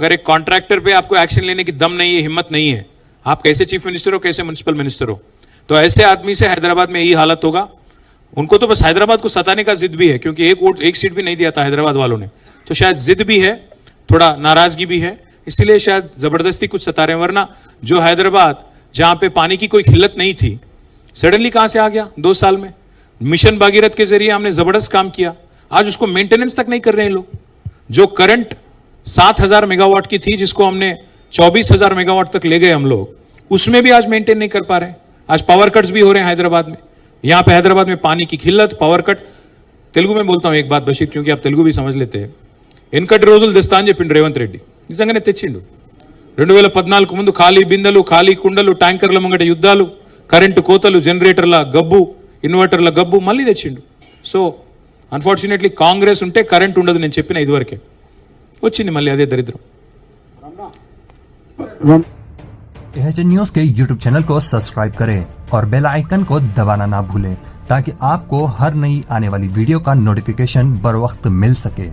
अगर एक कॉन्ट्रैक्टर पे आपको एक्शन लेने की दम नहीं है, हिम्मत नहीं है, आप कैसे चीफ मिनिस्टर हो, कैसे म्युनिसिपल मिनिस्टर हो? तो ऐसे आदमी से हैदराबाद में यही हालत होगा। उनको तो बस हैदराबाद को सताने का जिद भी है, क्योंकि एक सीट भी नहीं दिया था हैदराबाद वालों ने, तो शायद जिद भी है, थोड़ा नाराजगी भी है, इसलिए शायद जबरदस्ती कुछ सता रहे हैं। वरना जो हैदराबाद जहां पे पानी की कोई किल्लत नहीं थी, सडनली कहां से आ गया 2 साल में? मिशन भागीरथ के जरिए हमने जबरदस्त काम किया, आज उसको मेंटेनेंस तक नहीं कर रहे हैं लोग। जो करंट 7,000 मेगावाट की थी, जिसको हमने 24,000 मेगावाट तक ले गए हम लोग, उसमें भी आज मेंटेन नहीं कर पा रहे हैं। आज पावर कट्स भी हो रहे हैं हैदराबाद में। यहां पे हैदराबाद में पानी की किल्लत, पावर कट। तेलुगु में बोलता हूं एक बात बशीर, क्योंकि आप तेलुगु भी समझ लेते हैं। इनकటి రోజులు తెస్తా అని చెప్పిండు రేవంత్ రెడ్డి, నిజంగానే తెచ్చిండు। 2014 ముందు ఖాళీ బిందెలు, ఖాళీ కుండలు, ట్యాంకర్ల ముంగట యుద్ధాలు, కరెంటు కోతలు, జనరేటర్ల గబ్బు, ఇన్వర్టర్ల గబ్బు మళ్ళీ తెచ్చిండు। సో అన్ఫార్చునేట్లీ కాంగ్రెస్ ఉంటే కరెంట్ ఉండదు, నేను చెప్పిన ఇదివరకే వచ్చింది మళ్ళీ అదే దరిద్రం। एचएन न्यूज के यूट्यूब चैनल को सब्सक्राइब करें और बेल आइकन को दबाना ना भूलें, ताकि आपको हर नई आने वाली वीडियो का नोटिफिकेशन बर वक्त मिल सके।